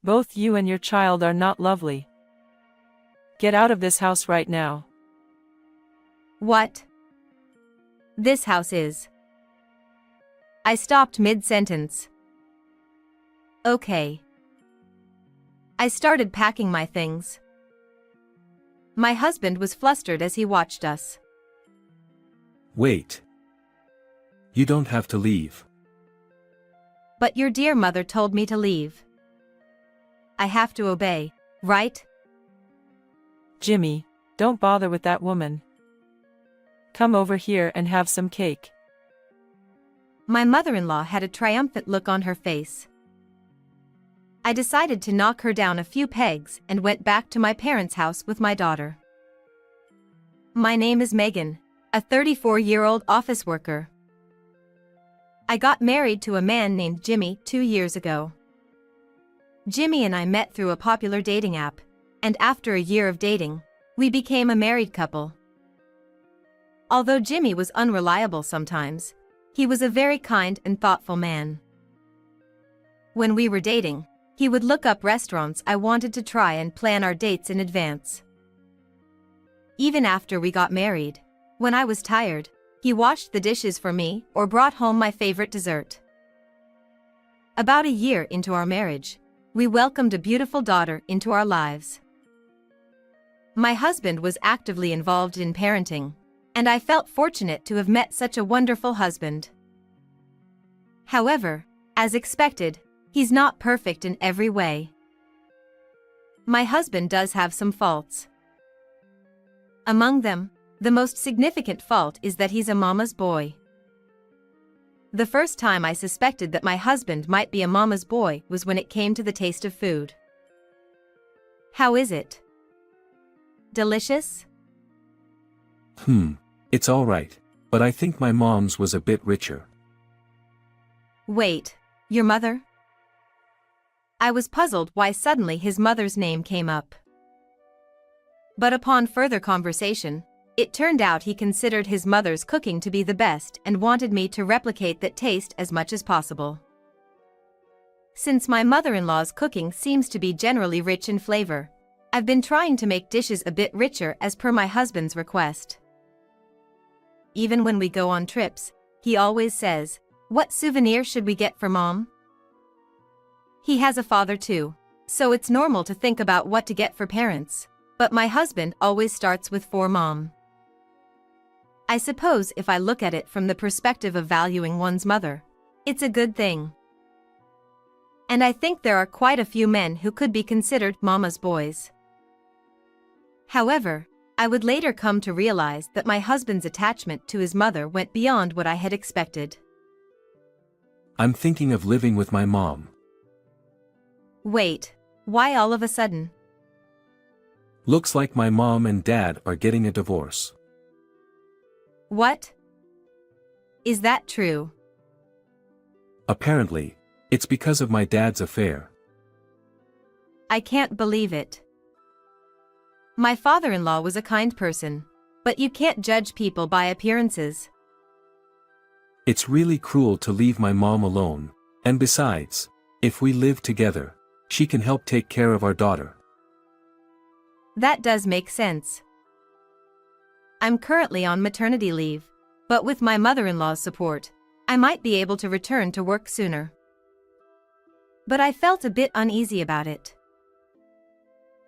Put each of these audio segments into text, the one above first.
Both you and your child are not lovely. Get out of this house right now. What? This house is. I stopped mid-sentence. Okay. I started packing my things. My husband was flustered as he watched us. Wait. You don't have to leave. But your dear mother told me to leave. I have to obey, right? Jimmy, don't bother with that woman. Come over here and have some cake. My mother-in-law had a triumphant look on her face. I decided to knock her down a few pegs and went back to my parents' house with my daughter. My name is Megan, a 34-year-old office worker. I got married to a man named Jimmy 2 years ago. Jimmy and I met through a popular dating app, and after a year of dating, we became a married couple. Although Jimmy was unreliable sometimes, he was a very kind and thoughtful man. When we were dating, he would look up restaurants I wanted to try and plan our dates in advance. Even after we got married, when I was tired, he washed the dishes for me or brought home my favorite dessert. About a year into our marriage, we welcomed a beautiful daughter into our lives. My husband was actively involved in parenting, and I felt fortunate to have met such a wonderful husband. However, as expected, he's not perfect in every way. My husband does have some faults. Among them, the most significant fault is that he's a mama's boy. The first time I suspected that my husband might be a mama's boy was when it came to the taste of food. How is it? Delicious? It's alright, but I think my mom's was a bit richer. Wait, your mother? I was puzzled why suddenly his mother's name came up. But upon further conversation, it turned out he considered his mother's cooking to be the best and wanted me to replicate that taste as much as possible. Since my mother-in-law's cooking seems to be generally rich in flavor, I've been trying to make dishes a bit richer as per my husband's request. Even when we go on trips, he always says, "What souvenir should we get for Mom?" He has a father too, so it's normal to think about what to get for parents, but my husband always starts with "for Mom." I suppose if I look at it from the perspective of valuing one's mother, it's a good thing. And I think there are quite a few men who could be considered mama's boys. However, I would later come to realize that my husband's attachment to his mother went beyond what I had expected. I'm thinking of living with my mom. Wait, why all of a sudden? Looks like my mom and dad are getting a divorce. What? Is that true? Apparently, it's because of my dad's affair. I can't believe it. My father-in-law was a kind person, but you can't judge people by appearances. It's really cruel to leave my mom alone, and besides, if we live together, she can help take care of our daughter. That does make sense. I'm currently on maternity leave, but with my mother-in-law's support, I might be able to return to work sooner. But I felt a bit uneasy about it.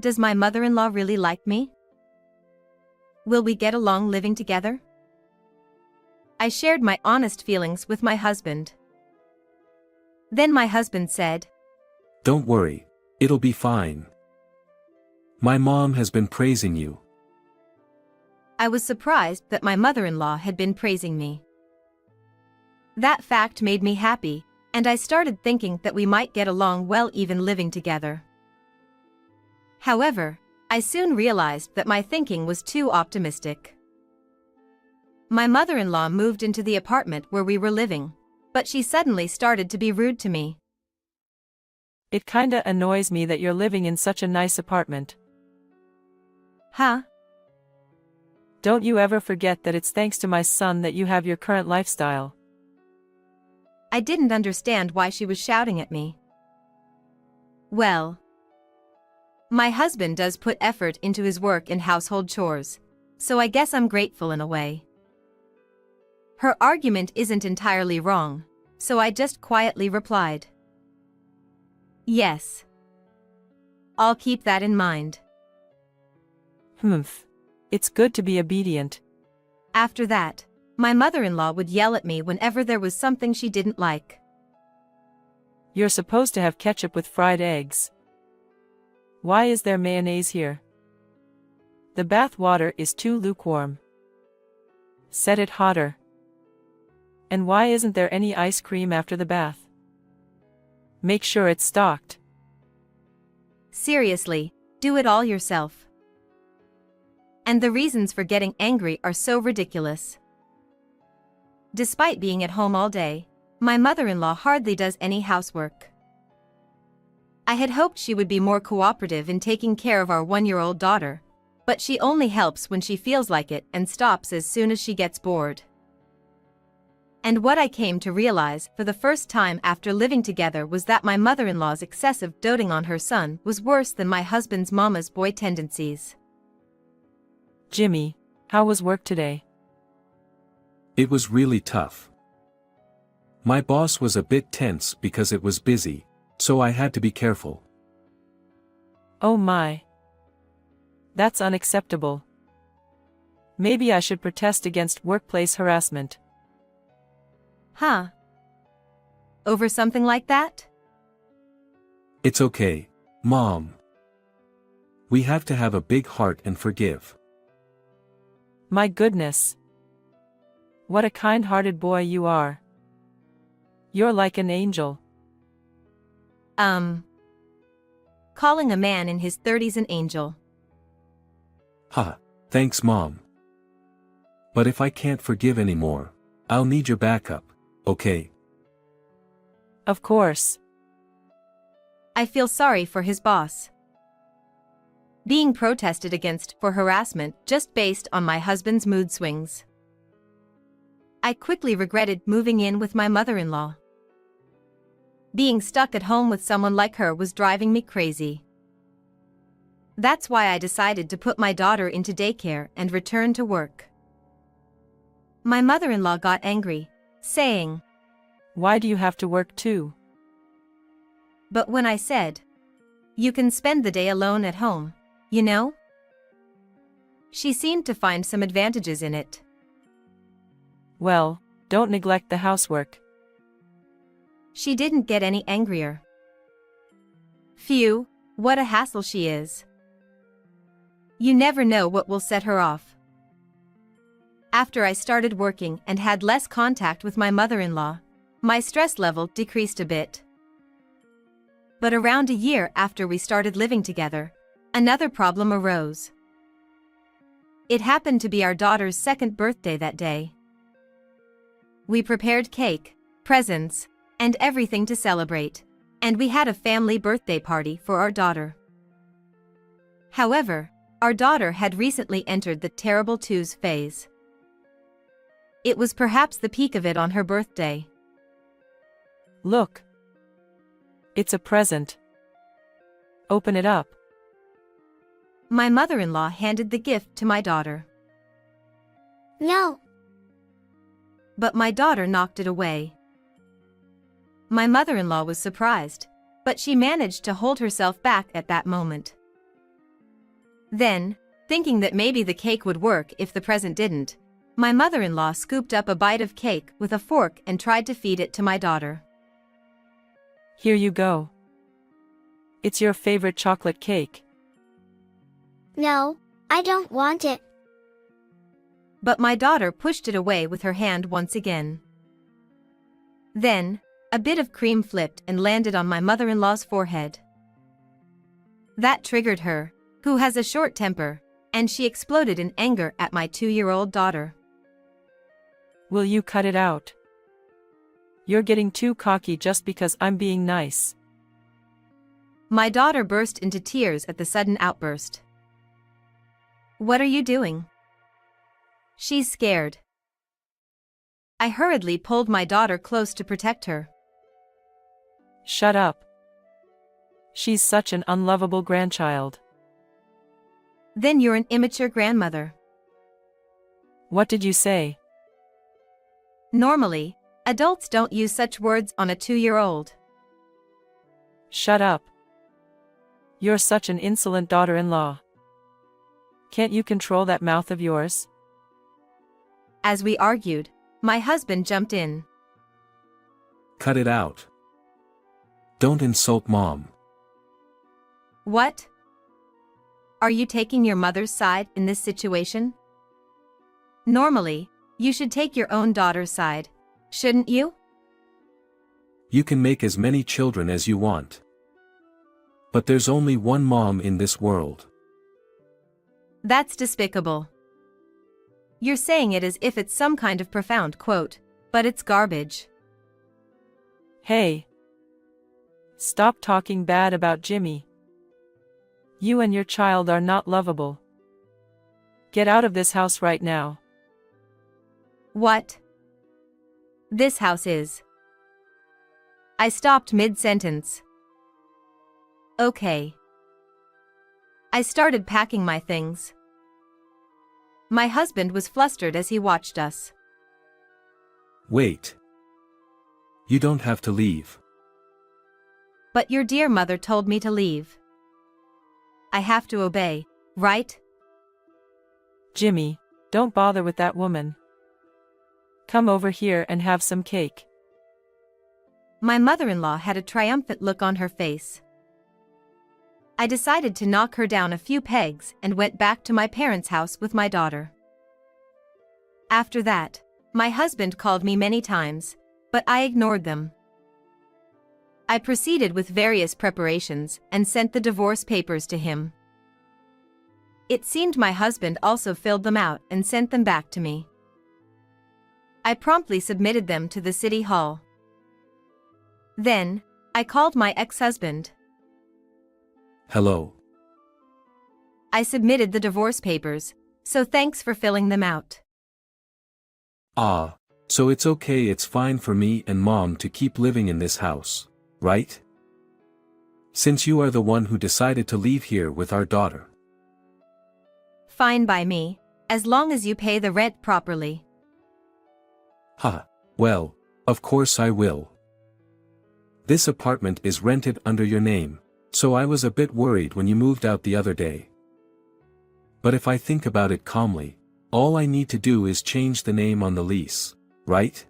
Does my mother-in-law really like me? Will we get along living together? I shared my honest feelings with my husband. Then my husband said, "Don't worry, it'll be fine. My mom has been praising you." I was surprised that my mother-in-law had been praising me. That fact made me happy, and I started thinking that we might get along well even living together. However, I soon realized that my thinking was too optimistic. My mother-in-law moved into the apartment where we were living, but she suddenly started to be rude to me. It kinda annoys me that you're living in such a nice apartment. Huh? Don't you ever forget that it's thanks to my son that you have your current lifestyle. I didn't understand why she was shouting at me. Well, My husband does put effort into his work and household chores, so I guess I'm grateful in a way. Her argument isn't entirely wrong, so I just quietly replied, yes. I'll keep that in mind. Humph. It's good to be obedient. After that, my mother-in-law would yell at me whenever there was something she didn't like. You're supposed to have ketchup with fried eggs. Why is there mayonnaise here? The bath water is too lukewarm. Set it hotter. And why isn't there any ice cream after the bath? Make sure it's stocked. Seriously, do it all yourself. And the reasons for getting angry are so ridiculous. Despite being at home all day, my mother-in-law hardly does any housework. I had hoped she would be more cooperative in taking care of our 1-year-old daughter, but she only helps when she feels like it and stops as soon as she gets bored. And what I came to realize for the first time after living together was that my mother-in-law's excessive doting on her son was worse than my husband's mama's boy tendencies. Jimmy, how was work today? It was really tough. My boss was a bit tense because it was busy, so I had to be careful. Oh my. That's unacceptable. Maybe I should protest against workplace harassment. Huh? Over something like that? It's okay, Mom. We have to have a big heart and forgive. My goodness. What a kind-hearted boy you are. You're like an angel. Calling a man in his 30s an angel. Ha, thanks Mom. But if I can't forgive anymore, I'll need your backup, okay? Of course. I feel sorry for his boss. Being protested against for harassment just based on my husband's mood swings. I quickly regretted moving in with my mother-in-law. Being stuck at home with someone like her was driving me crazy. That's why I decided to put my daughter into daycare and return to work. My mother-in-law got angry, saying, Why do you have to work too? But when I said, you can spend the day alone at home, you know? She seemed to find some advantages in it. Well, don't neglect the housework. She didn't get any angrier. Phew, what a hassle she is. You never know what will set her off. After I started working and had less contact with my mother-in-law, my stress level decreased a bit. But around a year after we started living together, another problem arose. It happened to be our daughter's 2nd birthday that day. We prepared cake, presents, and everything to celebrate, and we had a family birthday party for our daughter. However, our daughter had recently entered the terrible twos phase. It was perhaps the peak of it on her birthday. Look. It's a present. Open it up. My mother-in-law handed the gift to my daughter. No. But my daughter knocked it away. My mother-in-law was surprised, but she managed to hold herself back at that moment. Then, thinking that maybe the cake would work if the present didn't, my mother-in-law scooped up a bite of cake with a fork and tried to feed it to my daughter. Here you go. It's your favorite chocolate cake. No, I don't want it. But my daughter pushed it away with her hand once again. Then, a bit of cream flipped and landed on my mother-in-law's forehead. That triggered her, who has a short temper, and she exploded in anger at my 2-year-old daughter. Will you cut it out? You're getting too cocky just because I'm being nice. My daughter burst into tears at the sudden outburst. What are you doing? She's scared. I hurriedly pulled my daughter close to protect her. Shut up. She's such an unlovable grandchild. Then you're an immature grandmother. What did you say? Normally, adults don't use such words on a 2-year-old. Shut up. You're such an insolent daughter-in-law. Can't you control that mouth of yours? As we argued, my husband jumped in. Cut it out. Don't insult Mom. What? Are you taking your mother's side in this situation? Normally, you should take your own daughter's side, shouldn't you? You can make as many children as you want. But there's only one mom in this world. That's despicable. You're saying it as if it's some kind of profound quote, but it's garbage. Hey. Stop talking bad about Jimmy. You and your child are not lovable. Get out of this house right now. What? This house is. I stopped mid-sentence. Okay. I started packing my things. My husband was flustered as he watched us. Wait. You don't have to leave. But your dear mother told me to leave. I have to obey, right? Jimmy, don't bother with that woman. Come over here and have some cake. My mother-in-law had a triumphant look on her face. I decided to knock her down a few pegs and went back to my parents' house with my daughter. After that, my husband called me many times, but I ignored them. I proceeded with various preparations and sent the divorce papers to him. It seemed my husband also filled them out and sent them back to me. I promptly submitted them to the city hall. Then, I called my ex-husband. Hello. I submitted the divorce papers, so thanks for filling them out. Ah, so it's okay, it's fine for me and Mom to keep living in this house, right? Since you are the one who decided to leave here with our daughter. Fine by me, as long as you pay the rent properly. Well, of course I will. This apartment is rented under your name, so I was a bit worried when you moved out the other day. But if I think about it calmly, all I need to do is change the name on the lease, right?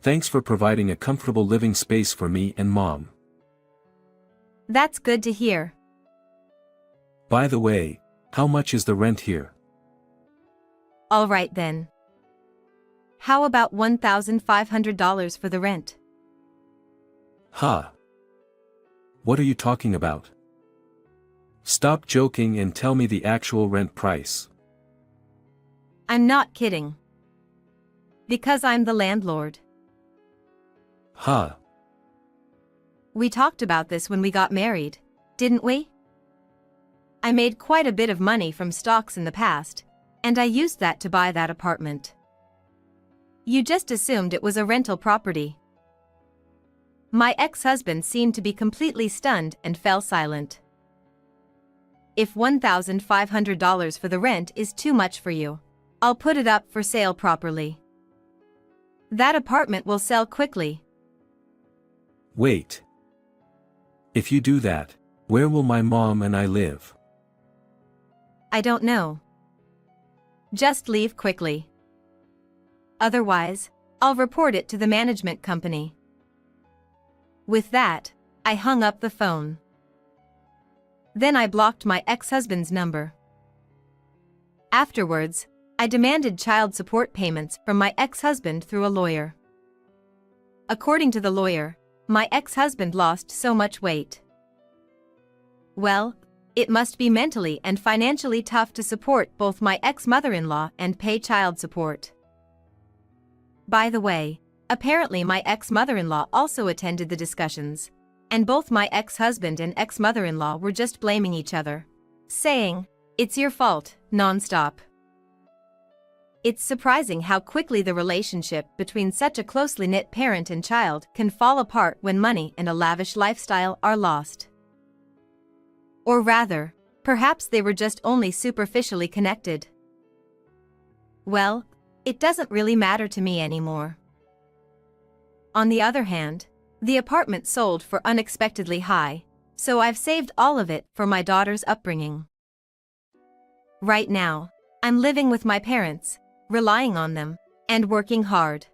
Thanks for providing a comfortable living space for me and Mom. That's good to hear. By the way, how much is the rent here? All right then. How about $1,500 for the rent? What are you talking about? Stop joking and tell me the actual rent price. I'm not kidding. Because I'm the landlord. We talked about this when we got married, didn't we? I made quite a bit of money from stocks in the past, and I used that to buy that apartment. You just assumed it was a rental property. My ex-husband seemed to be completely stunned and fell silent. If $1,500 for the rent is too much for you, I'll put it up for sale properly. That apartment will sell quickly. Wait. If you do that, where will my Mom and I live? I don't know. Just leave quickly. Otherwise, I'll report it to the management company. With that, I hung up the phone. Then I blocked my ex-husband's number. Afterwards, I demanded child support payments from my ex-husband through a lawyer. According to the lawyer, my ex-husband lost so much weight. Well, it must be mentally and financially tough to support both my ex-mother-in-law and pay child support. By the way, apparently my ex-mother-in-law also attended the discussions, and both my ex-husband and ex-mother-in-law were just blaming each other, saying, "It's your fault," non-stop. It's surprising how quickly the relationship between such a closely knit parent and child can fall apart when money and a lavish lifestyle are lost. Or rather, Perhaps they were just only superficially connected. Well, it doesn't really matter to me anymore. On the other hand, the apartment sold for unexpectedly high, so I've saved all of it for my daughter's upbringing. Right now, I'm living with my parents, relying on them, and working hard.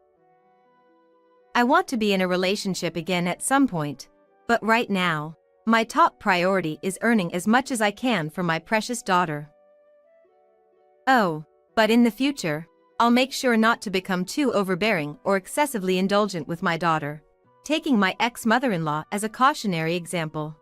I want to be in a relationship again at some point, but right now, my top priority is earning as much as I can for my precious daughter. Oh, but in the future, I'll make sure not to become too overbearing or excessively indulgent with my daughter, taking my ex-mother-in-law as a cautionary example.